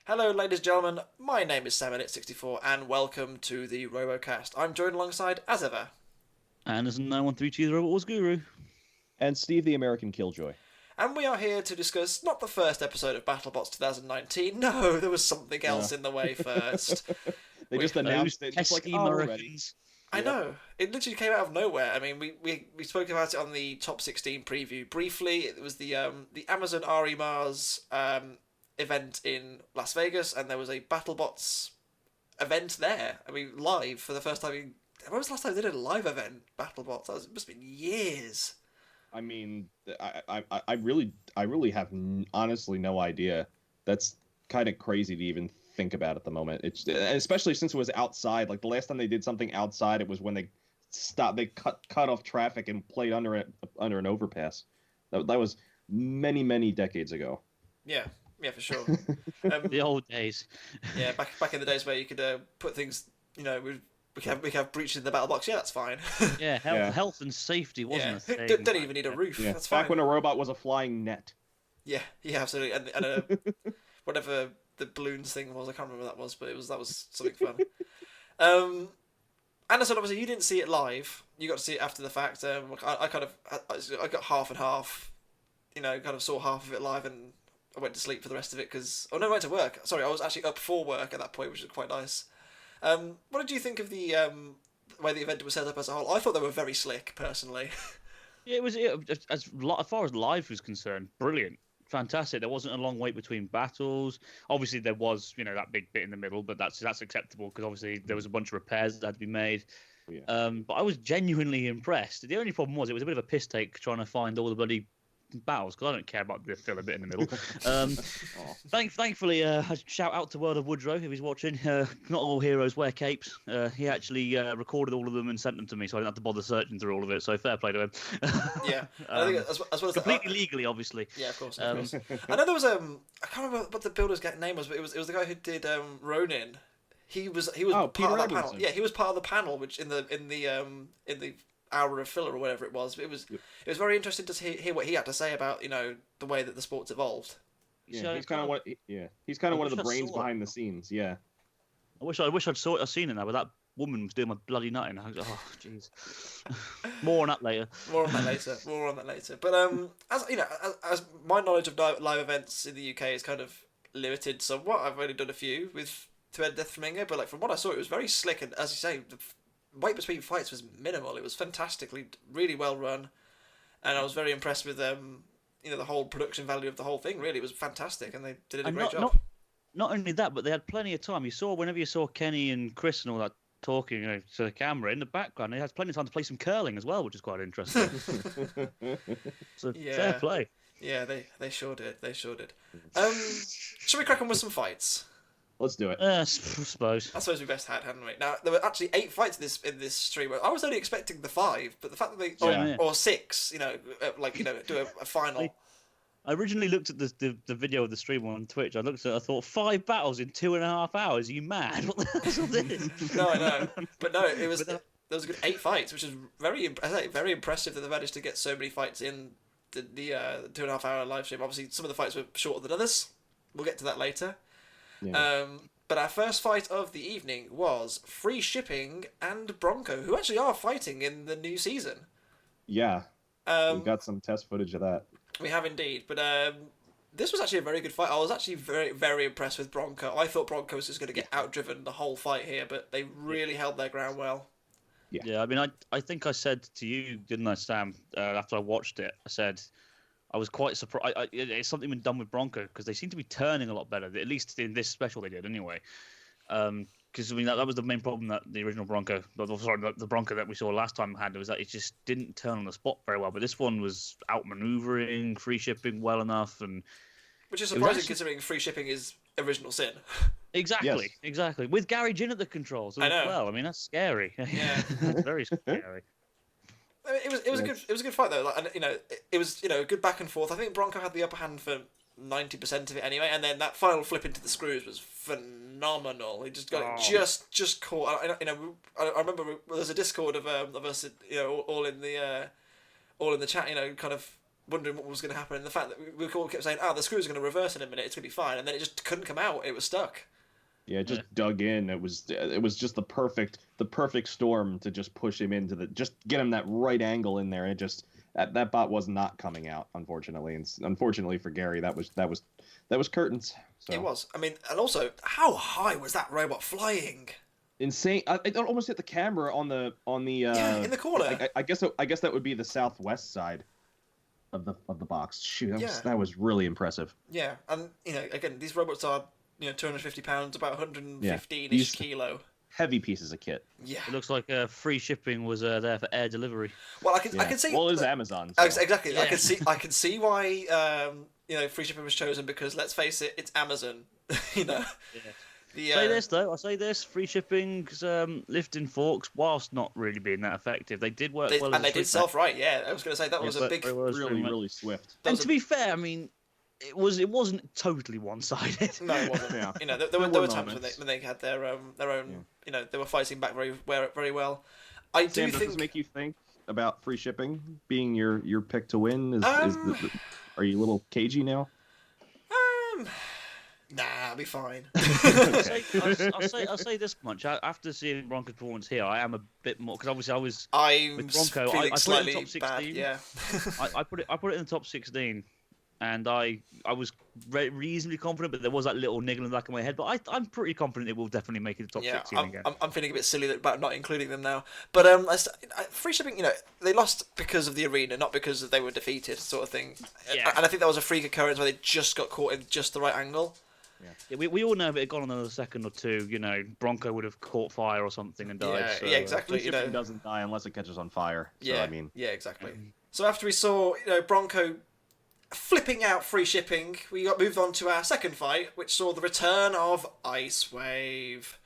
Hello, ladies and gentlemen. My name is Anderson9132 and welcome to the RoboCast. I'm joined alongside, as ever, Anderson9132, the RoboCast guru. And Steve, the American Killjoy. and we are here to discuss not the first episode of BattleBots 2019. No, there was something else in the way first. They just announced it, just like, we're ready. I know. It literally came out of nowhere. I mean, we spoke about it on the Top 16 preview briefly. It was the Amazon RE Mars event in Las Vegas, and there was a BattleBots event there. I mean, live for the first time. When was the last time they did a live event, BattleBots? It must have been years. I mean, I really have honestly no idea. That's kind of crazy to even think about at the moment. It's especially since it was outside. Like the last time they did something outside, it was when they cut off traffic and played under an overpass. That was many decades ago. Yeah, for sure. The old days. Yeah, back in the days where you could put things, we can have breaches in the battle box. Yeah, that's fine. Yeah, health and safety wasn't a thing. Don't even need a roof. Yeah. That's fine. Back when a robot was a flying net. Yeah, absolutely. And whatever the balloons thing was, I can't remember what that was, but that was something fun. Anderson, obviously, you didn't see it live. You got to see it after the fact. I got half and half. Kind of saw half of it live, and I went to sleep for the rest of it because... Oh, no, I went to work. Sorry, I was actually up for work at that point, which was quite nice. What did you think of the way the event was set up as a whole? I thought they were very slick, personally. Yeah, it was as far as live was concerned, brilliant. Fantastic. There wasn't a long wait between battles. Obviously, there was, that big bit in the middle, but that's acceptable because obviously there was a bunch of repairs that had to be made. Yeah. But I was genuinely impressed. The only problem was it was a bit of a piss take trying to find all the bloody battles because I don't care about the filler bit in the middle. Thankfully, shout out to World of Woodrow if he's watching. Not all heroes wear capes. He actually recorded all of them and sent them to me, so I didn't have to bother searching through all of it. So fair play to him. Yeah, I think as well as completely legally, obviously. Yeah, of course. I know there was I can't remember what the builder's name was, but it was the guy who did Ronin. He was part of that panel. Yeah, he was part of the panel, which in the hour of filler or whatever it was. It was very interesting to hear what he had to say about the way that the sport's evolved. Yeah, he's kind of one of the brains behind the scenes. Yeah, I wish I'd seen it now, but that woman was doing my bloody nutting. I was like, oh jeez. More on that later. More on that later. But as my knowledge of live events in the UK is kind of limited somewhat. I've only done a few with To End Death Flamingo, but like from what I saw, it was very slick, and as you say, the wait between fights was minimal. It was fantastically, really well run, and I was very impressed with the whole production value of the whole thing. Really, it was fantastic, and they did a great job. Not only that, but they had plenty of time. Whenever you saw Kenny and Chris and all that talking to the camera in the background, they had plenty of time to play some curling as well, which is quite interesting. So fair play. Yeah, they sure did. Shall we crack on with some fights? Let's do it. I suppose. I suppose we best had, hadn't we? Now there were actually 8 fights in this stream. I was only expecting the 5, but the fact that they or 6, do a final. I originally looked at the video of the stream on Twitch. I thought 5 battles in 2.5 hours. Are you mad? What the hell's this? No, I know, but no, it was. There was a good 8 fights, which is very impressive that they've managed to get so many fights in the 2.5 hour live stream. Obviously, some of the fights were shorter than others. We'll get to that later. Yeah. But our first fight of the evening was Free Shipping and Bronco, who actually are fighting in the new season. Yeah, we've got some test footage of that. We have indeed, but this was actually a very good fight. I was actually very, very impressed with Bronco. I thought Bronco was just going to get outdriven the whole fight here, but they really held their ground well. Yeah. I mean, I think I said to you, didn't I, Sam, after I watched it, I said I was quite surprised. It's something been done with Bronco because they seem to be turning a lot better. At least in this special they did anyway. Because that was the main problem that the original Bronco, the Bronco that we saw last time had, was that it just didn't turn on the spot very well. But this one was outmaneuvering, free shipping well enough, and which is surprising considering free shipping is original sin. Exactly. With Gary Jin at the controls as well. I mean, that's scary. Yeah, that's very scary. It was a good fight though, and it was a good back and forth. I think Bronco had the upper hand for 90% of it anyway, and then that final flip into the screws was phenomenal. He just got it just caught. I remember there was a Discord of us, all in the chat, kind of wondering what was going to happen, and the fact that we all kept saying, the screws are going to reverse in a minute, it's going to be fine, and then it just couldn't come out. It was stuck. Yeah, it just dug in. It was just the perfect storm to just push him into just get him that right angle in there, and it just that bot was not coming out, unfortunately. And unfortunately for Gary, that was curtains. So. It was. I mean, and also, how high was that robot flying? Insane! It almost hit the camera on the in the corner. I guess that would be the southwest side of the box. Shoot, that was really impressive. Yeah, and again, these robots are 250 pounds, about 115-ish kilo. Heavy pieces of kit. Yeah. It looks like free shipping was there for air delivery. Well, I can see. Well, it's Amazon. So. Exactly. Yeah. I can see why free shipping was chosen, because let's face it, it's Amazon. Yeah. I'll say this: free shipping's lifting forks, whilst not really being that effective, they did work well. And they did self-right. Yeah, I was going to say that was a big, really swift. And to be fair, I mean, it wasn't totally one-sided. No, it wasn't. Yeah. There were times when they had their own. They were fighting back very well. I do Sam, think. Does this make you think about free shipping being your pick to win? Are you a little cagey now? Nah, I'll be fine. I'll say this much. After seeing Bronco's performance here, I am a bit more, because obviously with Bronco, I put it in the top 16. Bad, yeah. I put it in the top 16, and I was reasonably confident, but there was that little niggle in the back of my head. But I'm pretty confident it will definitely make it the top 16 again. I'm feeling a bit silly about not including them now. But free shipping, they lost because of the arena, not because they were defeated, sort of thing. Yeah. And I think that was a freak occurrence where they just got caught in just the right angle. Yeah, we all know if it had gone on another second or two, Bronco would have caught fire or something and died. Yeah, exactly. Free shipping doesn't die unless it catches on fire. So, yeah, I mean, yeah, exactly. So after we saw Bronco flipping out free shipping, we got moved on to our second fight, which saw the return of Ice Wave.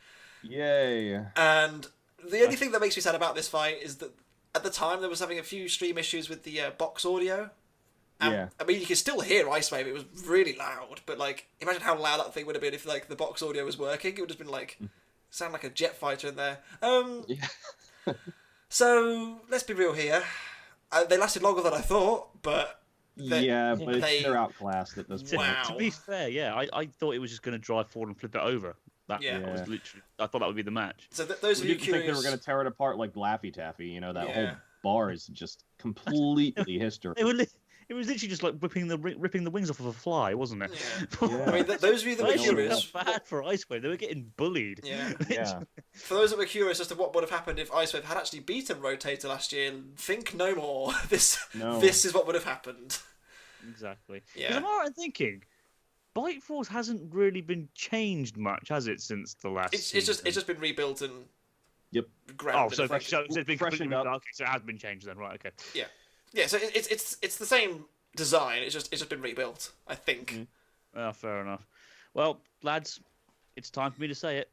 Yay! And the only thing that makes me sad about this fight is that at the time there was having a few stream issues with the box audio. Yeah. I mean, you can still hear Ice Wave. It was really loud, but imagine how loud that thing would have been if the box audio was working. It would have been sound like a jet fighter in there. Yeah. So let's be real here. They lasted longer than I thought, but they're outclassed at this point. Wow. To be fair, I thought it was just going to drive forward and flip it over. That was literally. I thought that would be the match. So those of you didn't curious, think they were going to tear it apart like Laffy Taffy. That whole bar is just completely history. It was literally just like ripping the wings off of a fly, wasn't it? Yeah. I mean, those of you that were curious, bad for Ice Wave. They were getting bullied. Yeah. For those that were curious as to what would have happened if Ice Wave had actually beaten Rotator last year, think no more. This is what would have happened. Exactly. Yeah. I'm alright thinking, Bte Force hasn't really been changed much, has it, since the last? It's just been rebuilt and. Yep. Grounded. So it's been freshened up. Okay, so it has been changed then, right? Okay. Yeah. Yeah, so it's the same design. It's just been rebuilt, I think. Fair enough. Well, lads, it's time for me to say it.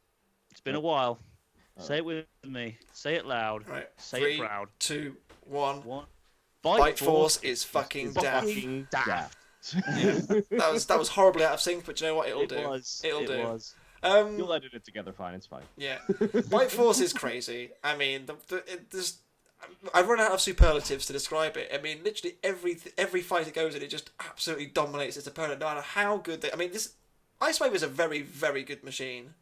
It's been a while. Say it with me. Say it loud. Right. Say 3, it proud. 2, 1. Bte Force is fucking daft. That was horribly out of sync, but you know what? It'll do. It'll do. You'll edit it together fine. It's fine. Yeah. Bte Force is crazy. I mean, I've run out of superlatives to describe it. I mean, literally every fight it goes in, it just absolutely dominates its opponent, no matter how good they. I mean, this Ice Wave is a very, very good machine,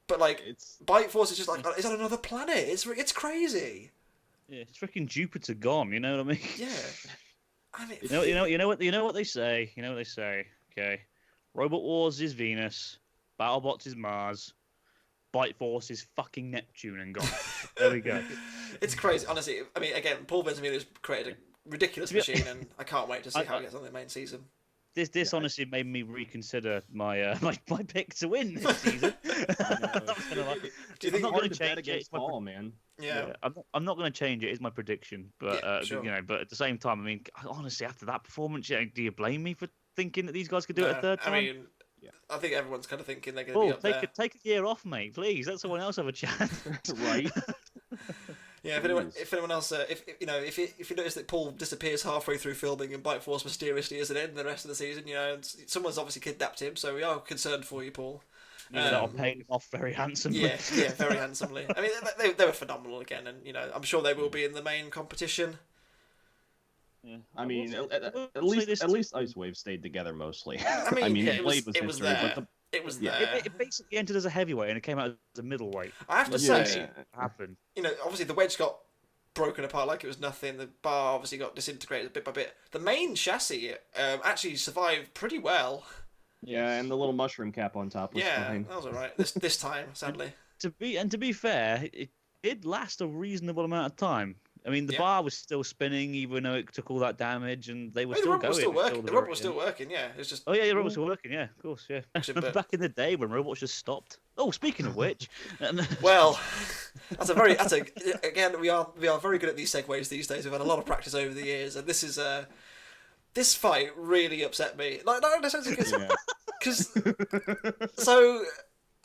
but Bte Force is just it's on another planet. It's crazy. Yeah, it's freaking Jupiter gone. You know what I mean? Yeah. I mean, you know what they say. You know what they say. Okay, Robot Wars is Venus, BattleBots is Mars. Bte Force is fucking Neptune and gone. There we go. It's crazy, honestly. I mean, again, Paul Ventimiglia created a ridiculous machine, and I can't wait to see how it gets on the main season. This honestly made me reconsider my my pick to win this season. Do you think I'm not going to change it? Paul, man. Yeah. I'm not going to change it. It's my prediction, but sure. But at the same time, I mean, honestly, after that performance, do you blame me for thinking that these guys could do it a third time? I mean, I think everyone's kind of thinking they're going to be up there. Take a year off, mate, please. Let someone else have a chance. Right. Yeah, if anyone else, if you notice that Paul disappears halfway through filming and Bte Force mysteriously isn't in the rest of the season, and someone's obviously kidnapped him, so we are concerned for you, Paul. I'll pay him off very handsomely. Yeah, very handsomely. I mean, they were phenomenal again, and I'm sure they will be in the main competition. Yeah. I mean, will at say this least Ice Wave stayed together mostly. I mean, the it blade was history, there. but It was yeah. there. it basically entered as a heavyweight and it came out as a middleweight. I have to Yeah. say, Happened. obviously the wedge got broken apart like it was nothing. The bar obviously got disintegrated bit by bit. The main chassis actually survived pretty well. Yeah, and the little mushroom cap on top was fine. That was alright. This time, sadly. To be fair, it did last a reasonable amount of time. I mean, the bar was still spinning, even though it took all that damage, and they were still the going. was still working. until The robot was still working. Yeah, it's just. Oh yeah, the robot was still working. Yeah, of course. Yeah. But- Back in the day when robots just stopped. Oh, speaking of which, Well, again we are very good at these segues these days. We've had a lot of practice over the years, and this fight really upset me. Like not necessarily because so.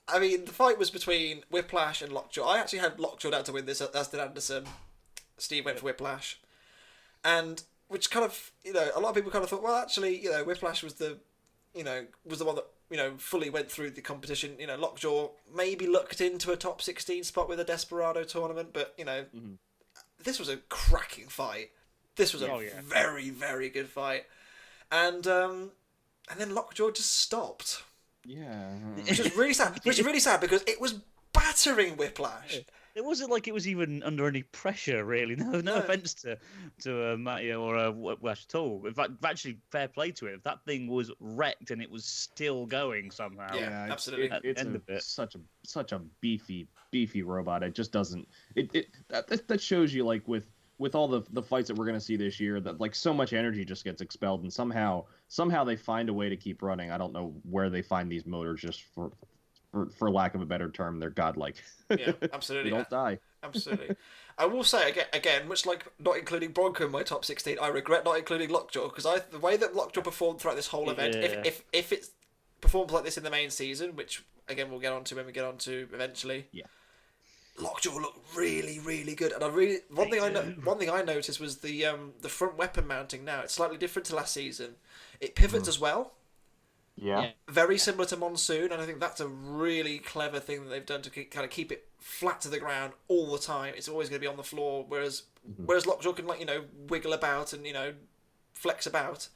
I mean, the fight was between Whiplash and Lockjaw. I actually had Lockjaw down to win this, as did Anderson. Steve went for Whiplash. And, which kind of, a lot of people kind of thought, well, actually, Whiplash was the one that, fully went through the competition. Lockjaw maybe looked into a top 16 spot with a Desperado tournament, but, this was a cracking fight. This was a very, very good fight. And then Lockjaw just stopped. Yeah. Which is really sad. Which is really sad because it was battering Whiplash. it wasn't like it was even under any pressure, really. No offense to Matty or Whiplash at all. In fact, actually, fair play to it. If that thing was wrecked and it was still going somehow. Yeah, absolutely. It's such a beefy robot. It just doesn't. That shows you, like, with all the fights that we're going to see this year, that like so much energy just gets expelled, and somehow they find a way to keep running. I don't know where they find these motors, just for lack of a better term, they're godlike. Yeah, absolutely. They don't die. Absolutely. I will say again, much like not including Bronco in my top 16, I regret not including Lockjaw, because the way that Lockjaw performed throughout this whole event, if it performs like this in the main season, which again we'll get onto when we get onto eventually. Yeah. Lockjaw looked really, really good, and one thing I noticed was the front weapon mounting. Now it's slightly different to last season. It pivots as well. Yeah. Very similar to Monsoon, and I think that's a really clever thing that they've done to kind of keep it flat to the ground all the time. It's always going to be on the floor, whereas Lockjaw can wiggle about and flex about.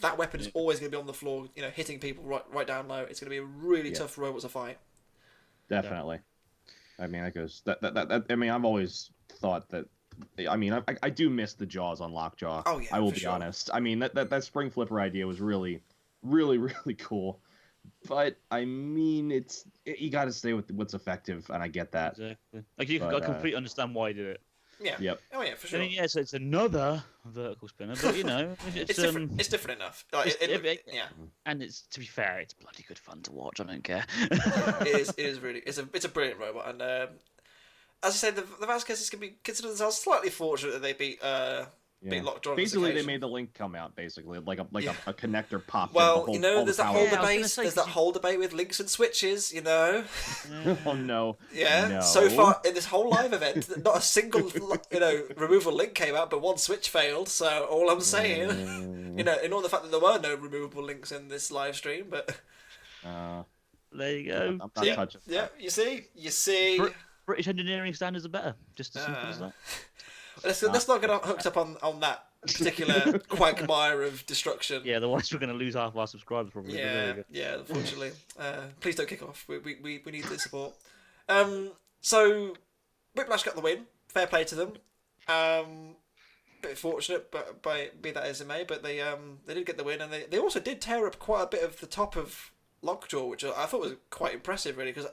That weapon is always going to be on the floor, hitting people right down low. It's going to be a really tough robot to fight. Definitely. I mean, that goes. That I mean, I've always thought that. I mean, I do miss the jaws on Lockjaw. Oh yeah, I will be honest. I mean, that spring flipper idea was really, really, really cool. But I mean, you got to stay with what's effective, and I get that. Exactly. Like I completely understand why he did it. Yeah. Yep. Oh yeah, for sure. I mean, so it's another vertical spinner, but it's different. It's different enough. Like, yeah. And to be fair, it's bloody good fun to watch. I don't care. It is really. It's a brilliant robot, and as I said, the Vasquez's can be considered themselves slightly fortunate that they beat Lockjaw. Basically, they made the link come out. Basically, like a connector popped. Well, in there's that whole debate. Say, there's that whole debate with links and switches. Oh no. Yeah. No. So far in this whole live event, not a single removal link came out, but one switch failed. So all I'm saying, ignore the fact that there were no removable links in this live stream, but there you go. I'm not touching. Yeah, you see. British engineering standards are better. Just as simple as that. Let's not get hooked up on that particular quagmire of destruction. Yeah, otherwise we're going to lose half our subscribers probably. Yeah, unfortunately. Please don't kick off. We need the support. So Whiplash got the win. Fair play to them. Bit fortunate, but be that as it may, but they did get the win, and they also did tear up quite a bit of the top of Lockjaw, which I thought was quite impressive, really, because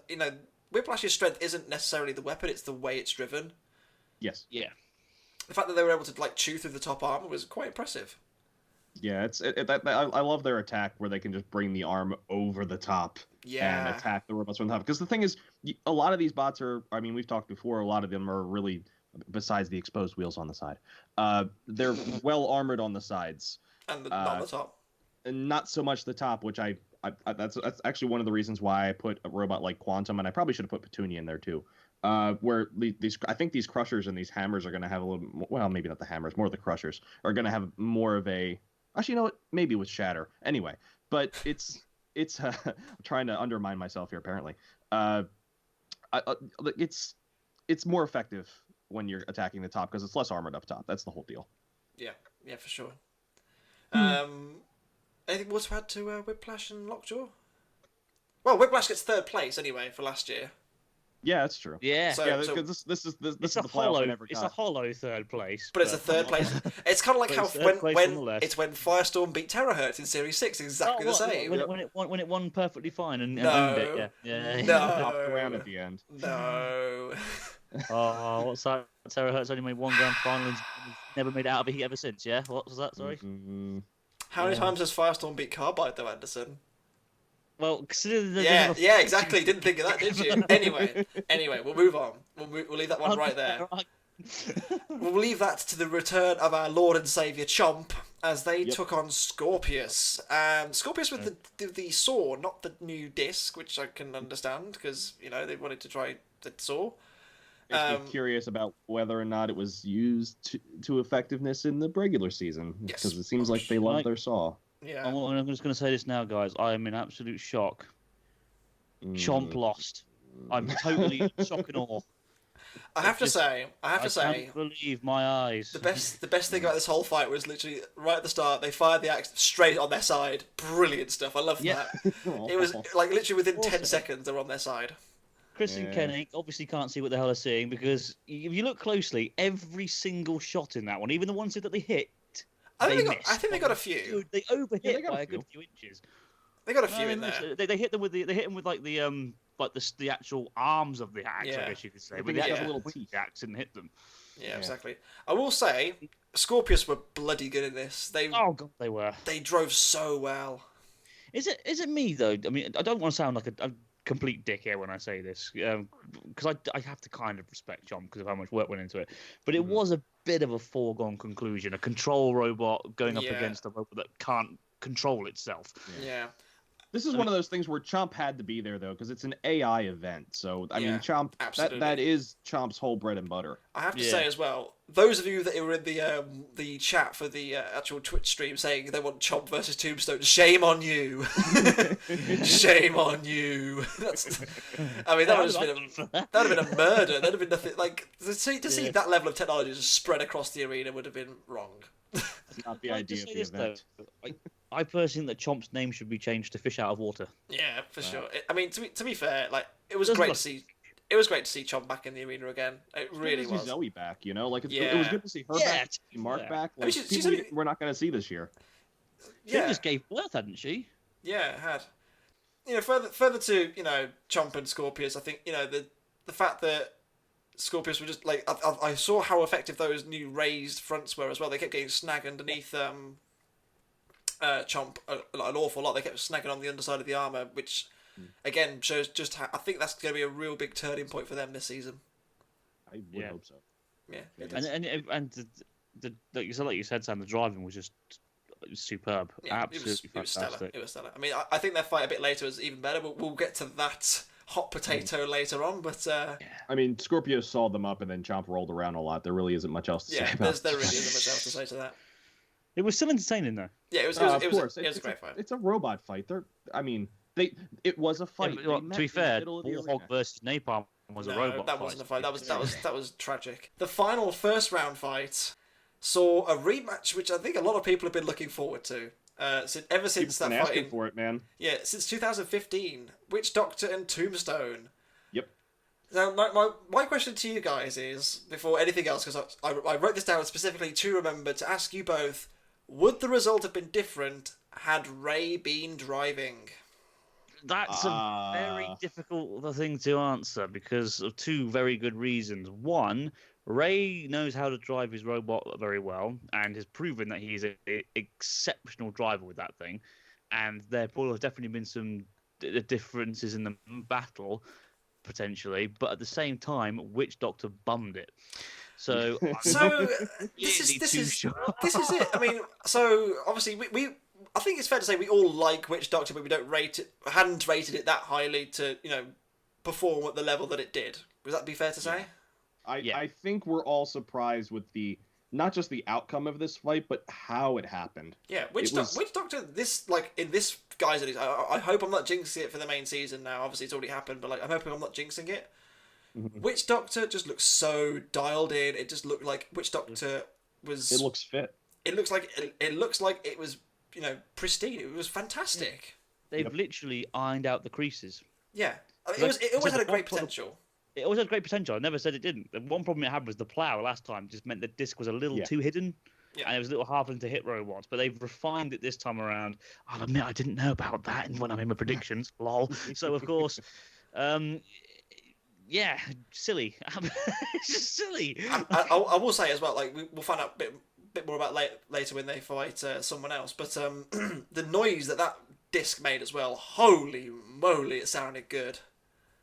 Whiplash's strength isn't necessarily the weapon; it's the way it's driven. Yes. Yeah. The fact that they were able to chew through the top armor was quite impressive. Yeah, I love their attack where they can just bring the arm over the top and attack the robots from the top. Because the thing is, a lot of these bots are, I mean, we've talked before, a lot of them are really, besides the exposed wheels on the side, they're well armored on the sides. And not on the top. And not so much the top, which that's actually one of the reasons why I put a robot like Quantum, and I probably should have put Petunia in there too. Where I think these crushers and these hammers are going to have a little more, well, maybe not the hammers, more the crushers are going to have more of a, actually, you know what, maybe with Shatter. Anyway, but it's I'm trying to undermine myself here, apparently. It's more effective when you're attacking the top because it's less armored up top. That's the whole deal. Yeah. Yeah, for sure. Anything more to add to Whiplash and Lockjaw? Well, Whiplash gets third place anyway for last year. Yeah, that's true. Yeah. So, Yeah, because this is the playoff I never got. It's a hollow third place. but it's a third place. It's kind of like But how it's third place on the left. it's when Firestorm beat Terahertz in Series 6, exactly the same. When it won perfectly fine and No. owned it. Yeah. No. Hopped around at the end. No. Oh, what's that? Terahertz only made one grand final and never made it out of a heat ever since. Yeah. What was that? Sorry. Mm-hmm. How many times has Firestorm beat Carbide though, Anderson? Well, consider the Yeah, exactly. Didn't think of that, did you? Anyway, we'll move on. We'll leave that one right there. We'll leave that to the return of our Lord and Saviour Chomp as they took on Skorpios. Skorpios with the saw, not the new disc, which I can understand because they wanted to try the saw. Makes me curious about whether or not it was used to effectiveness in the regular season, because it seems like they love their saw. Yeah. I'm just going to say this now, guys. I am in absolute shock. Chomp lost. I'm totally in shock and awe. I have to say, I can't believe my eyes. the best thing about this whole fight was literally right at the start. They fired the axe straight on their side. Brilliant stuff. I love that. It was like literally within 10 seconds they were on their side. Chris and Kenny obviously can't see what the hell they're seeing because if you look closely, every single shot in that one, even the ones that they hit, I think they got a few. They overhit by a good few inches. They got a few in there. They hit them with the actual arms of the axe, I guess you could say. But the actual little teeth axe didn't hit them. Yeah, exactly. I will say, Skorpios were bloody good in this. They were. They drove so well. Is it me though? I mean, I don't want to sound like a complete dick here when I say this, because I have to kind of respect Chomp because of how much work went into it. But it was a bit of a foregone conclusion. A control robot going up against a robot that can't control itself. Yeah. This is one of those things where Chomp had to be there, though, because it's an AI event. So, I mean, Chomp, that is Chomp's whole bread and butter. I have to say as well, those of you that were in the chat for the actual Twitch stream saying they want Chomp versus Tombstone, shame on you. Shame on you. That would have been a murder. That'd have been nothing. Like, to see that level of technology just spread across the arena would have been wrong. That's not the idea of the event. I personally think that Chomp's name should be changed to Fish Out of Water. Yeah, for sure. I mean, to be fair, like it was great to see. It was great to see Chomp back in the arena again. It really was. Zoe back, it was good to see her back. Mark back. Like, we're not going to see this year. She just gave birth, hadn't she? Yeah, it had. Further to Chomp and Skorpios, I think the fact that Skorpios were just like I saw how effective those new raised fronts were as well. They kept getting snagged underneath Chomp an awful lot. They kept snagging on the underside of the armor, which again shows just how I think that's going to be a real big turning point for them this season. I would hope so. Yeah, and like you said, Sam, the driving was just superb. Yeah, absolutely fantastic. It was stellar. I mean, I think their fight a bit later was even better. We'll get to that hot potato later on, but I mean, Scorpio saw them up, and then Chomp rolled around a lot. There really isn't much else to say about there really isn't much else to say to that. It was still entertaining, though. Yeah, it was a great fight. It's a robot fight. It was a fight. Yeah, to be fair, Warhog versus Napalm was a robot. That wasn't a fight. That was tragic. The final first round fight saw a rematch, which I think a lot of people have been looking forward to. Ever since that fight. Asking for it, man. Yeah, since 2015, Witch Doctor and Tombstone. Yep. Now, my question to you guys is, before anything else, because I wrote this down specifically to remember to ask you both, would the result have been different had Ray been driving? That's a very difficult thing to answer because of two very good reasons. One, Ray knows how to drive his robot very well and has proven that he's an exceptional driver with that thing. And there will have definitely been some differences in the battle, potentially. But at the same time, Witch Doctor bummed it. So this is it. I mean, so obviously I think it's fair to say we all like Witch Doctor, but we hadn't rated it that highly to perform at the level that it did. Would that be fair to say? I think we're all surprised with not just the outcome of this fight, but how it happened. Yeah, Witch Doctor. In this guise, I hope I'm not jinxing it for the main season now. Obviously, it's already happened, but I'm hoping I'm not jinxing it. Mm-hmm. Witch Doctor just looks so dialed in. It just looked like Witch Doctor was. It looks fit. it looks like it was, pristine. It was fantastic. They've literally ironed out the creases. Yeah, I mean, it always had a great potential. It always had great potential. I never said it didn't. The one problem it had was the plow last time just meant the disc was a little too hidden. Yeah. And it was a little harder to hit robots, but they've refined it this time around. I'll admit I didn't know about that when I made my predictions. Lol. So of course, yeah, silly. It's just silly. I will say as well, like we'll find out a bit more about later when they fight someone else. But the noise that disc made as well. Holy moly, it sounded good.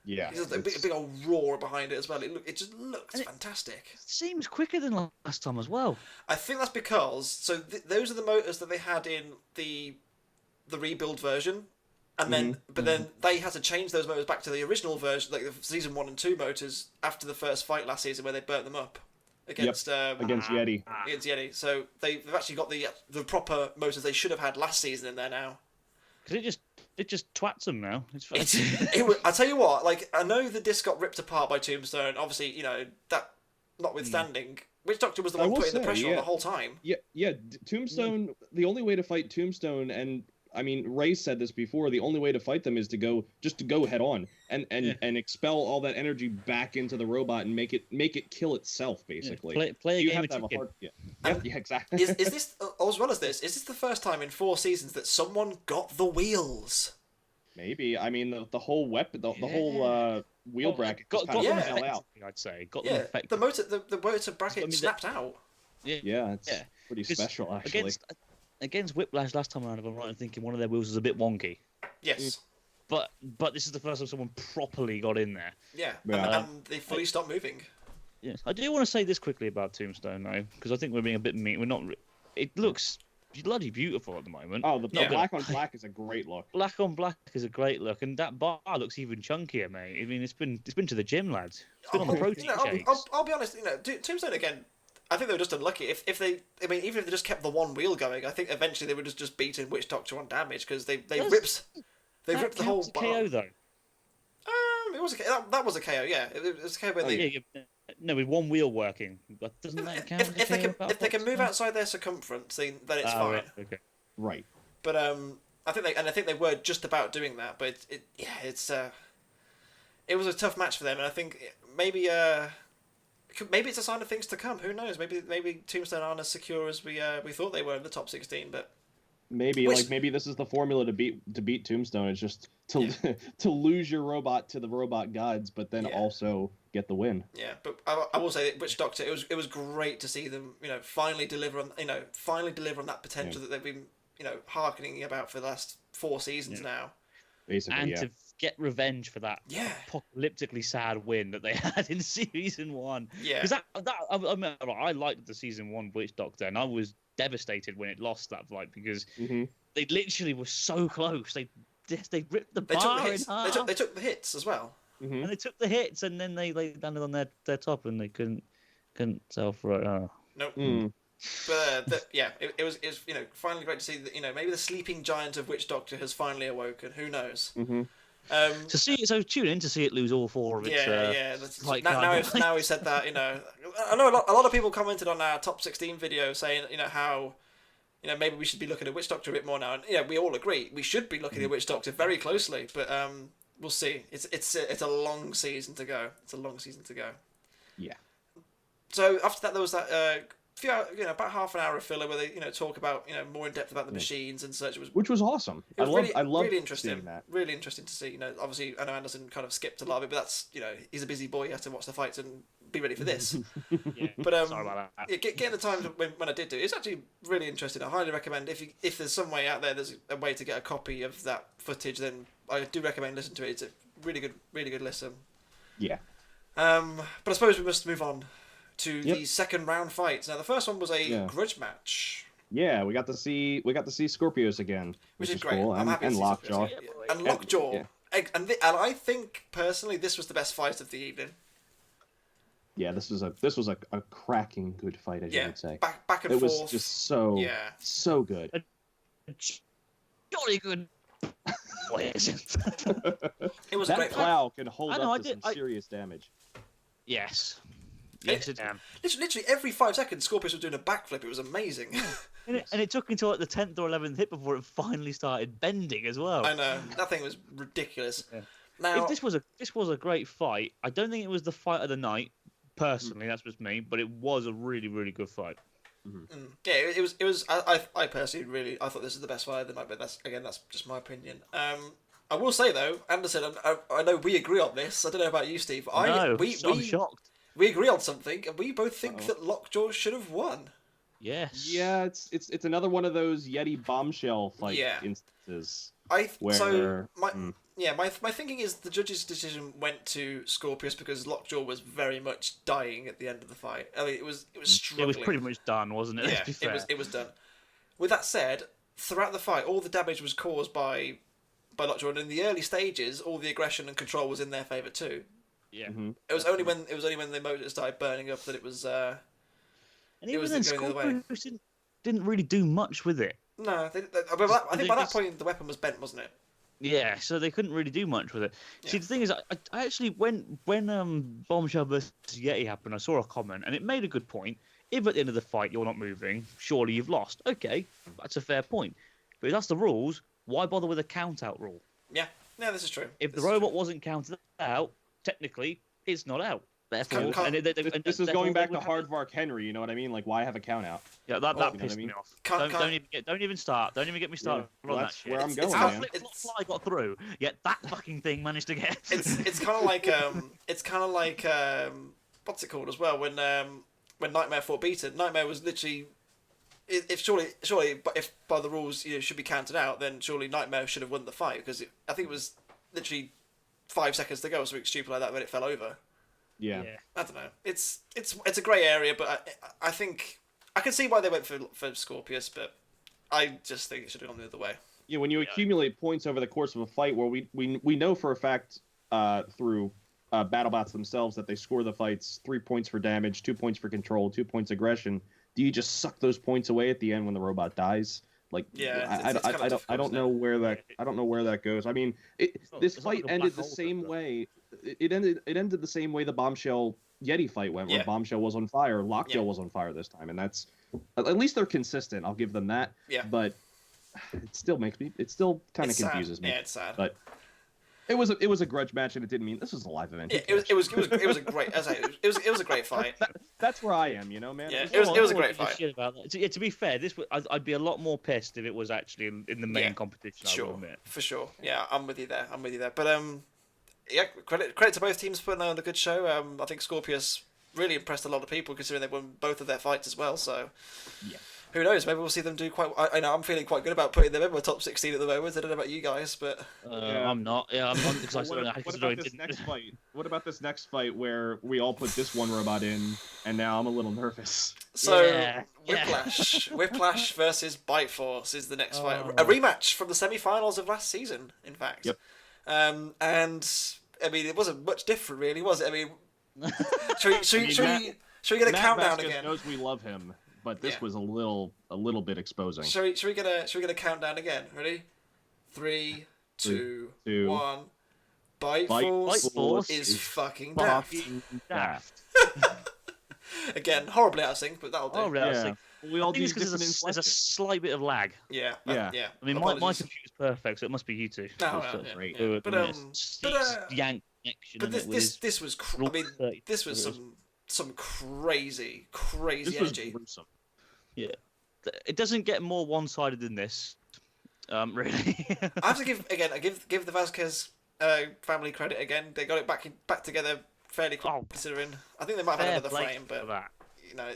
Yeah, there's a big old roar behind it as well. It just looks fantastic. It seems quicker than last time as well. I think that's because those are the motors that they had in the rebuild version, and then then they had to change those motors back to the original version, like the season 1 and 2 motors after the first fight last season where they burnt them up against Yeti. Against Yeti. So they've actually got the proper motors they should have had last season in there now. Because it just twats them now. I tell you what, like, I know the disc got ripped apart by Tombstone. Obviously, that notwithstanding, Witch Doctor was the one putting the pressure on the whole time. Yeah. Tombstone. The only way to fight Tombstone, and I mean, Ray said this before. The only way to fight them is to go head on and expel all that energy back into the robot and make it kill itself, basically. Yeah, play a game of chicken. Yeah, exactly. Is this, as well as this, is this the first time in 4 seasons that someone got the wheels? Maybe. I mean, the whole weapon, the whole wheel bracket got them yeah. out. I'd say got them effective. The motor bracket snapped out. Yeah, it's pretty special actually. Against Whiplash last time around, if I'm right in thinking, one of their wheels was a bit wonky. Yes. But this is the first time someone properly got in there. Yeah. And they fully stopped moving. Yes. I do want to say this quickly about Tombstone, though, because I think we're being a bit mean. We're not. It looks bloody beautiful at the moment. Oh, the black on black is a great look. Black on black is a great look, and that bar looks even chunkier, mate. I mean, it's been to the gym, lads. It's been on the protein shakes. I'll be honest. Tombstone again. I think they were just unlucky. If they, I mean, even if they just kept the one wheel going, I think eventually they would have just beaten Witch Doctor on damage because they ripped the whole bar. KO though. It was that was a KO. Yeah, it was a KO. No, with one wheel working, but doesn't that count? If they can move outside their circumference, then it's fine. Right, okay. Right. But I think they were just about doing that. But it was a tough match for them, and I think maybe it's a sign of things to come. Who knows? Maybe Tombstone aren't as secure as we thought they were in the top 16. But maybe this is the formula to beat Tombstone. It's just to lose your robot to the robot gods, but then also get the win. Yeah, but I will say that Witch Doctor. It was great to see them finally deliver on that potential that they've been harkening about for the last 4 seasons now. Basically, to get revenge for that apocalyptically sad win that they had in season 1. Yeah, because I liked the season 1 Witch Doctor, and I was devastated when it lost that fight because they literally were so close. They ripped the bar in half. They took the hits as well, and they took the hits, and then they landed on their top, and they couldn't sell for it. Oh. Nope. But it was finally great to see that maybe the sleeping giant of Witch Doctor has finally awoken. Who knows? So tune in to see it lose all 4 of its. Now we said that. I know a lot of people commented on our top 16 video saying how maybe we should be looking at Witch Doctor a bit more now, and we all agree we should be looking at Witch Doctor very closely, but we'll see. It's a long season to go. Yeah. So after that, there was that few about half an hour of filler where they talk about more in depth about the machines and such. Which was awesome. I love really interesting. That. Really interesting to see. Obviously I know Anderson kind of skipped a lot of it, but that's he's a busy boy. He has to watch the fights and be ready for this. But sorry about that. Getting the time when I did do it, it's actually really interesting. I highly recommend if there's some way out there's a way to get a copy of that footage, then I do recommend listening to it. It's a really good listen. Yeah. But I suppose we must move on to the second round fights. Now the first one was a grudge match. Yeah, we got to see Skorpios again, which is great. Cool. I'm happy to see Lockjaw. And Lockjaw. Yeah. And I think personally this was the best fight of the evening. Yeah, this was a cracking good fight, as you would say. Back and forth. It was just so good. Jolly good. It was that a great plow can hold up to some serious damage. Yes. Yes, it can. Literally every 5 seconds, Skorpios was doing a backflip. It was amazing. And it took until like the 10th or 11th hit before it finally started bending as well. I know, that thing was ridiculous. Yeah. Now, If this was a great fight, I don't think it was the fight of the night. Personally, that's just me, but it was a really, really good fight. yeah, it was. I personally I thought this was the best fight of the night, but that's just my opinion. I will say though, Anderson, I know we agree on this. I don't know about you, Steve. I'm shocked. We agree on something, and we both think that Lockjaw should have won. Yes. Yeah, it's another one of those Yeti bombshell fight instances. My thinking is the judge's decision went to Skorpios because Lockjaw was very much dying at the end of the fight. I mean, it was struggling. It was pretty much done, wasn't it? Yeah, it was done. With that said, throughout the fight, all the damage was caused by Lockjaw, and in the early stages, all the aggression and control was in their favour too. Yeah. It was only when the motor started burning up that it was. And even was then, going the other way. Skorpios didn't really do much with it. No, I think by that point the weapon was bent, wasn't it? Yeah, so they couldn't really do much with it. Yeah. See, the thing is, I actually when Bombshell versus Yeti happened, I saw a comment, and it made a good point. If at the end of the fight you're not moving, surely you've lost. Okay, that's a fair point. But if that's the rules, why bother with a count-out rule? Yeah, this is true. If the robot wasn't counted out, technically, it's not out. Therefore, this is going back to Hardvark Henry. You know what I mean? Like, why have a count out? Yeah, that pissed me off. Don't even start. Don't even get me started on that shit. Where I'm going. Fly got through, yet that fucking thing managed to get. It's kind of like what's it called as well when Nightmare fought Beta. Nightmare was literally. But if by the rules should be counted out, then surely Nightmare should have won the fight because I think it was literally 5 seconds to go or something stupid like that when it fell over. Yeah. I don't know. It's a grey area, but I think I can see why they went for Skorpios, but I just think it should have gone the other way. Yeah, when you accumulate points over the course of a fight, where we know for a fact through BattleBots themselves that they score the fights 3 points for damage, 2 points for control, 2 points aggression. Do you just suck those points away at the end when the robot dies? Like, I don't know where that goes. I mean, this fight ended the same way. It ended the same way the Bombshell Yeti fight went, where Bombshell was on fire, Lockjaw was on fire this time, and that's at least they're consistent. I'll give them that. Yeah. But it still kind of confuses me. Yeah, it's sad. But it was a grudge match, and it didn't mean this was a live event. Yeah, it was a great. As I say, it was a great fight. That's where I am, man. Yeah, it was a great fight. To be fair, I'd be a lot more pissed if it was actually in the main competition. Sure, I will admit. For sure. Yeah, I'm with you there. But yeah, credit to both teams for putting on a good show. I think Skorpios really impressed a lot of people considering they won both of their fights as well. So yeah. Who knows? Maybe we'll see them do quite. I know I'm feeling quite good about putting them in my top 16 at the moment. I don't know about you guys, but I'm not. Yeah, I'm excited. What about this next fight where we all put this one robot in, and now I'm a little nervous. So Whiplash versus Bte Force is the next fight. A rematch from the semi-finals of last season, in fact. Yep. And I mean, it wasn't much different, really, was it? I mean, should we get a countdown again? Knows we love him. But this was a little bit exposing. Should we get a countdown again? Ready? 3, 2, 1. Bte Force is fucking daft. Again, horribly out of sync, but that'll do. Horribly out of sync. We all do because there's a slight bit of lag. Yeah. I mean, my computer's perfect, so it must be you two. Great. But this was. I mean, this was some crazy energy. Yeah, it doesn't get more one-sided than this, really. I have to give the Vasquez family credit again. They got it back together fairly quick, considering. I think they might have had another frame, but you know.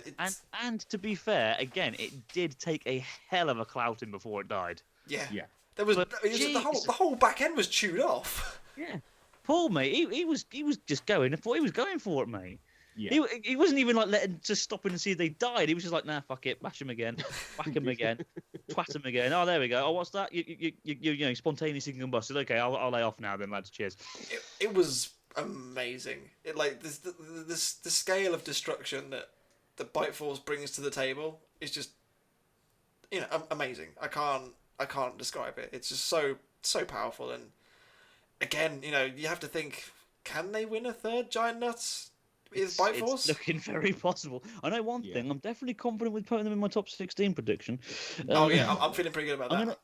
And to be fair, again, it did take a hell of a clouting before it died. Yeah. There was the whole back end was chewed off. Yeah, poor mate. He was just going. He was going for it, mate. Yeah. He wasn't even like letting just stop and see if they died. He was just like, nah, fuck it, bash him again, whack him again, twat him again. Oh, there we go. Oh, what's that? You spontaneously combusted. Okay, I'll lay off now then, lads. Cheers. It was amazing. It like the scale of destruction that Bte Force brings to the table is just amazing. I can't describe it. It's just so powerful. And again, you have to think, can they win a third Giant Nuts? Is Bite Force? It's looking very possible. I know one thing. I'm definitely confident with putting them in my top 16 prediction. Oh yeah, I'm feeling pretty good about that.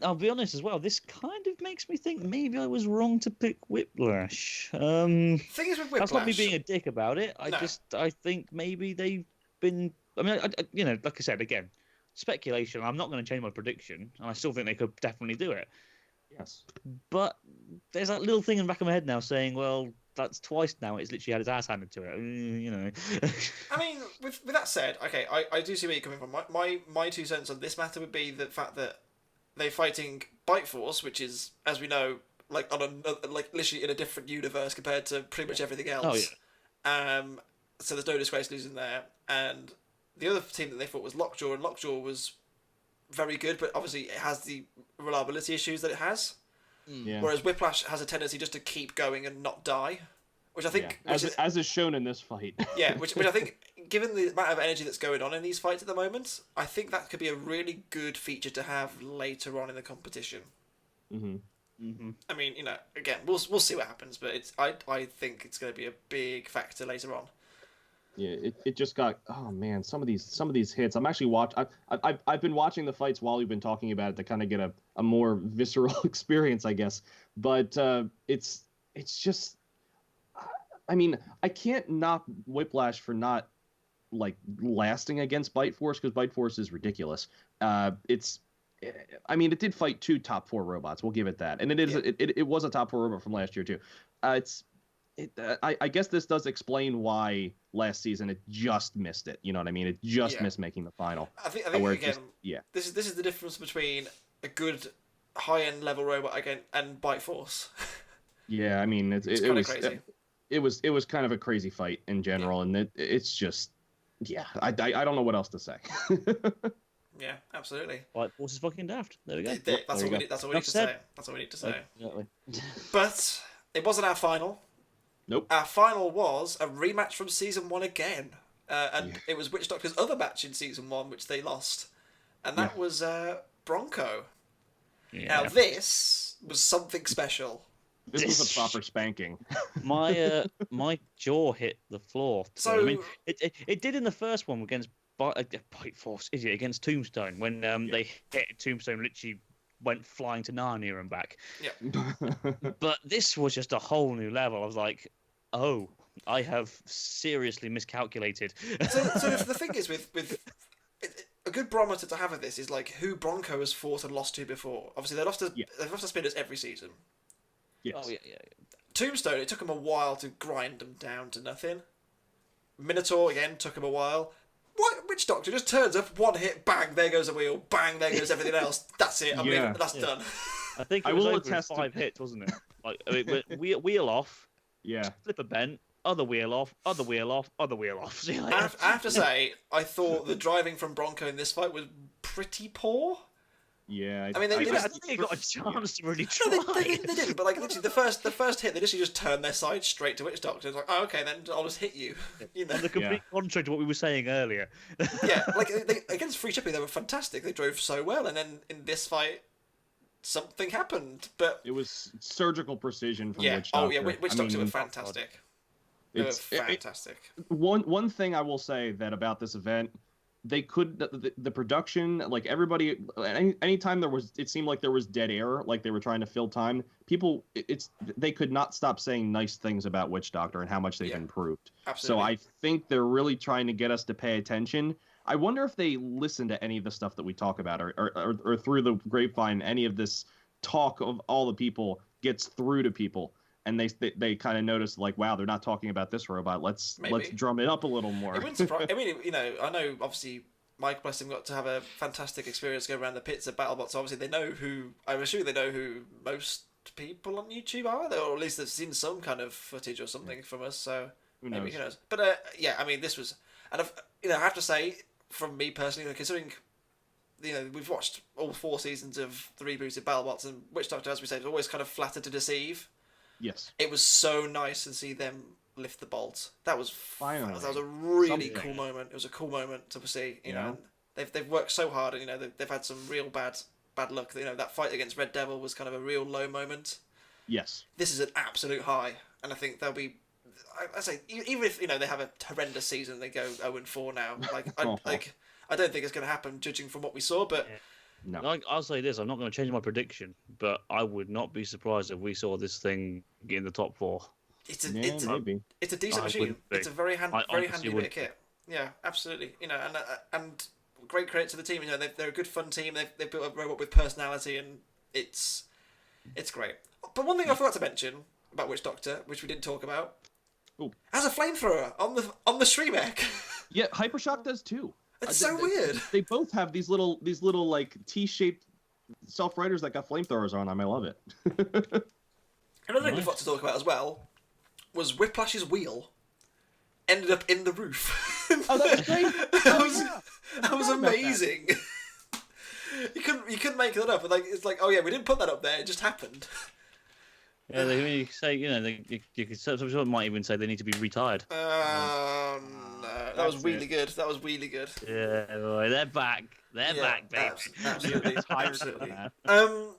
I'll be honest as well. This kind of makes me think maybe I was wrong to pick Whiplash. Thing is with Whiplash, that's not me being a dick about it. No. I think maybe they've been. I mean, you know, like I said again, speculation. I'm not going to change my prediction, and I still think they could definitely do it. Yes. But there's that little thing in the back of my head now saying, well, that's twice now. It's literally had his ass handed to it. You know. I mean, with that said, okay, I do see where you're coming from. My 2 cents on this matter would be the fact that they're fighting Bite Force, which is, as we know, like literally in a different universe compared to pretty much everything else. Oh yeah. So there's no disgrace losing there. And the other team that they fought was Lockjaw, and Lockjaw was very good, but obviously it has the reliability issues that it has. Yeah. Whereas Whiplash has a tendency just to keep going and not die, which I think, as is shown in this fight. Yeah, which I think, given the amount of energy that's going on in these fights at the moment, I think that could be a really good feature to have later on in the competition. I mean, you know, again, we'll see what happens, but I think it's going to be a big factor later on. Yeah, it just got, oh man, some of these hits. I'm actually I've been watching the fights while you've been talking about it to kind of get a more visceral experience, I guess. But it's just, I mean, I can't knock Whiplash for not like lasting against Bite Force, because Bite Force is ridiculous. I mean, it did fight 2 top 4 robots. We'll give it that, and it was a top 4 robot from last year too. I guess this does explain why last season it just missed it. You know what I mean? It just missed making the final. I think again, this is the difference between a good high-end level robot again and Bite Force. Yeah, I mean it was crazy. It was kind of a crazy fight in general, and it's just I don't know what else to say. Yeah, absolutely. Bite Force is fucking daft. There we go. That's all we need to say. That's all we need to say. Exactly. But it wasn't our final. Nope. Our final was a rematch from Season 1 again. And it was Witch Doctor's other match in Season 1, which they lost. And that was Bronco. Yeah. Now, this was something special. This was a proper spanking. My jaw hit the floor. So, I mean, it did in the first one against Bite Force, idiot, against Tombstone, when they hit Tombstone, literally went flying to Narnia and back. Yeah. But this was just a whole new level. I was like, oh, I have seriously miscalculated. So the thing is with a good barometer to have of this is like who Bronco has fought and lost to before. Obviously they've lost to Spinners every season. Yes. Oh yeah. Tombstone, it took them a while to grind them down to nothing. Minotaur again took him a while. What? Witch Doctor just turns up, one hit, bang, there goes a wheel, bang, there goes everything else. That's it. That's done. I think it was over in 5 hits, wasn't it? Like, I mean, wheel off. Yeah. Flip a bent. Other wheel off. Other wheel off. Other wheel off. See, like, I have to say, I thought the driving from Bronco in this fight was pretty poor. Yeah, I mean, I don't think they got a chance to really try. No, they didn't. But like, literally, the first hit, they literally just turned their side straight to Witch Doctor. It's like, oh, okay, then I'll just hit you. You know, the complete contrary to what we were saying earlier. Yeah, like against Free Shipping, they were fantastic. They drove so well, and then in this fight, something happened. But it was surgical precision from Witch Doctor. Oh yeah, Witch Doctor were fantastic. They were fantastic. One thing I will say that about this event, they could the production, like everybody, anytime it seemed like there was dead air, like they were trying to fill time, they could not stop saying nice things about Witch Doctor and how much they've improved. Absolutely. So I think they're really trying to get us to pay attention. I wonder if they listen to any of the stuff that we talk about, or through the grapevine, any of this talk of all the people gets through to people. And they kind of notice, like, wow, they're not talking about this robot. Let's drum it up a little more. It wouldn't surprise. I mean, you know, I know obviously Mike, bless him, got to have a fantastic experience going around the pits at BattleBots. So obviously, they know who. I'm assuming they know who most people on YouTube are, or at least they've seen some kind of footage or something from us. So who knows? But yeah, I mean, this was, and I have to say, from me personally, considering, you know, we've watched all 4 seasons of the rebooted BattleBots, and Witch Doctor, as we said, is always kind of flattered to deceive. Yes. It was so nice to see them lift the bolt. That was finally. That was a really cool moment. It was a cool moment to see. You know, and they've worked so hard, and you know they've had some real bad luck. You know, that fight against Red Devil was kind of a real low moment. Yes. This is an absolute high, and I think they'll be I say even if they have a horrendous season, they go 0-4 now. I don't think it's going to happen, judging from what we saw. But no, I'll say this: I'm not going to change my prediction, but I would not be surprised if we saw this thing get in the top 4. It's a decent machine. It's a very handy bit of kit. Yeah, absolutely. And great credit to the team. They're a good fun team. They've built a robot with personality, and it's great. But one thing I forgot to mention about Witch Doctor, which we didn't talk about, has a flamethrower on the Shremek. Yeah, Hypershock does too. It's so weird. They both have these little like T-shaped self-riders that got flamethrowers on them. I love it. Another thing we forgot to talk about as well was Whiplash's wheel ended up in the roof. Oh, that was great. That was amazing. You couldn't make that up. It's like, oh yeah, we didn't put that up there. It just happened. Yeah, they say you could. Some people might even say they need to be retired. No, that was really good. That was really good. Yeah, boy, they're back. They're back, baby. Absolutely, absolutely.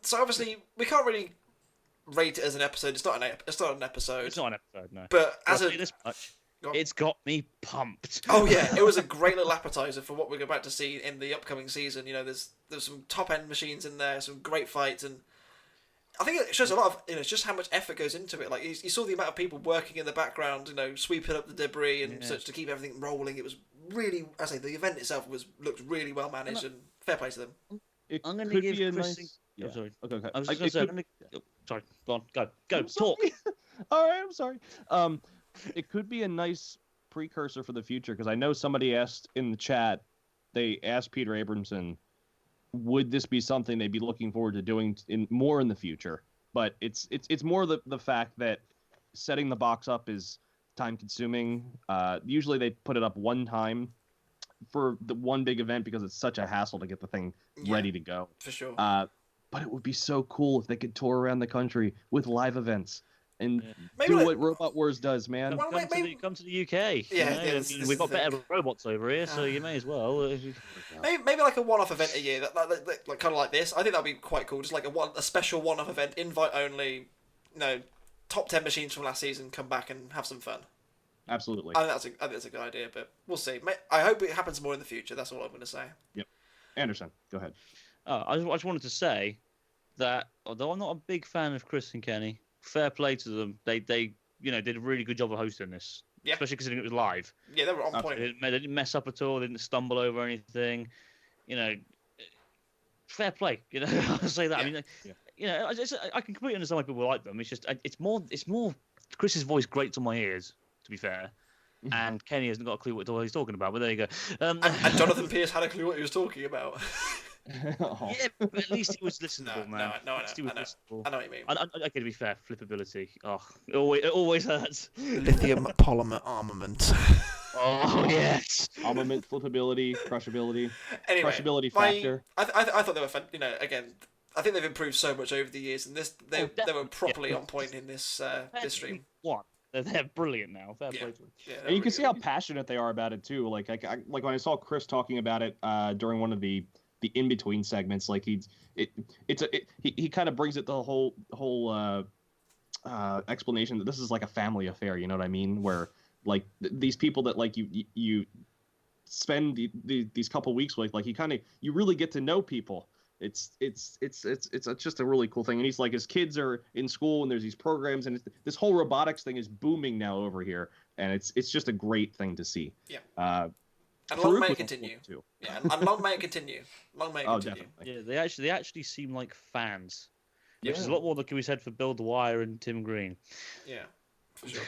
So obviously we can't really rate it as an episode. It's not an episode. It's not an episode, no. But as I'll say this much, it's got me pumped. Oh yeah, it was a great little appetizer for what we're about to see in the upcoming season. There's some top end machines in there, some great fights, and I think it shows a lot of just how much effort goes into it. Like you saw the amount of people working in the background, sweeping up the debris and such to keep everything rolling. It was really, the event itself looked really well managed, and fair play to them. I'm going to give Chris. Yeah. Oh, sorry. Okay. I was just going to say. Sorry. Go on. Go. Talk. All right. I'm sorry. It could be a nice precursor for the future, because I know somebody asked in the chat. They asked Peter Abramson, would this be something they'd be looking forward to doing more in the future? But it's more the fact that setting the box up is time consuming. Usually they put it up one time for the one big event because it's such a hassle to get the thing ready to go. For sure. But it would be so cool if they could tour around the country with live events and maybe do what Robot Wars does, man. Well, come to the UK. Yeah, we've got better robots over here, so you may as well. Maybe like a one-off event a year, like kind of like this. I think that'd be quite cool. Just like a special one-off event, invite only. Top 10 machines from last season come back and have some fun. Absolutely. I think that's a good idea, but we'll see. I hope it happens more in the future. That's all I'm going to say. Yep. Anderson, go ahead. I just wanted to say that although I'm not a big fan of Chris and Kenny, fair play to them. They did a really good job of hosting this. Yeah. Especially considering it was live. Yeah, they were on point. They didn't mess up at all. They didn't stumble over anything. Fair play. I'll say that. Yeah. I mean, I can completely understand why people like them. It's just it's more Chris's voice grates on my ears, to be fair. And Kenny hasn't got a clue what he's talking about. But there you go. And Jonathan Pierce had a clue what he was talking about. Yeah, but at least he was listenable, man. No, I know what you mean. Okay, to be fair, flippability. Oh, it always hurts. Lithium polymer armament. Oh yes. Armament, flippability, crushability, Anyway, crushability factor. I thought they were fun. Again, I think they've improved so much over the years, and they were properly on point in this stream. What? They're brilliant now. Fair play to them. Yeah, and you can see how passionate they are about it too. Like when I saw Chris talking about it during one of the in-between segments, like he kind of brings it the whole explanation that this is like a family affair. You know what I mean? Where like these people that like you spend these couple weeks with, like you really get to know people. It's just a really cool thing. And he's like, his kids are in school and there's these programs, and this whole robotics thing is booming now over here, and it's just a great thing to see. Yeah. And long may it continue. Yeah, and long may it continue. Long may it continue. Definitely. Yeah, they actually seem like fans, which is a lot more than can be said for Bill Dwyer and Tim Green. Yeah, for sure.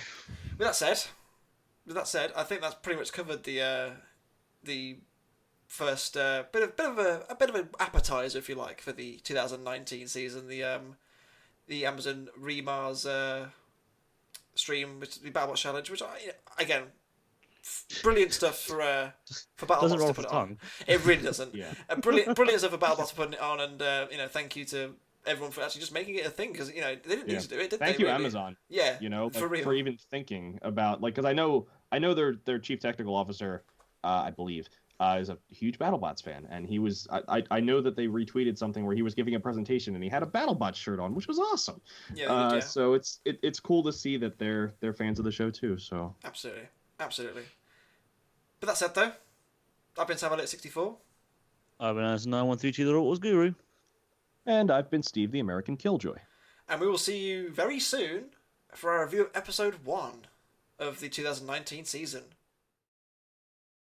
With that said, I think that's pretty much covered the first bit of an appetizer, if you like, for the 2019 season. The Amazon Remars stream, which is the BattleBots challenge, which again. Brilliant stuff for BattleBots to put it on. It really doesn't. Yeah. Brilliant stuff for BattleBots to put it on, and thank you to everyone for actually just making it a thing, because they didn't need to do it, did they? Thank you, really? Amazon. Yeah. For even thinking about, like, because I know their chief technical officer, I believe, is a huge BattleBots fan, and he was. I know that they retweeted something where he was giving a presentation and he had a BattleBots shirt on, which was awesome. Yeah. So it's cool to see that they're fans of the show too. So Absolutely. But that said, though, I've been Samuel64. I've been Anderson9132, the Robots Guru. and I've been Steve, the American Killjoy. And we will see you very soon for our review of episode 1 of the 2019 season.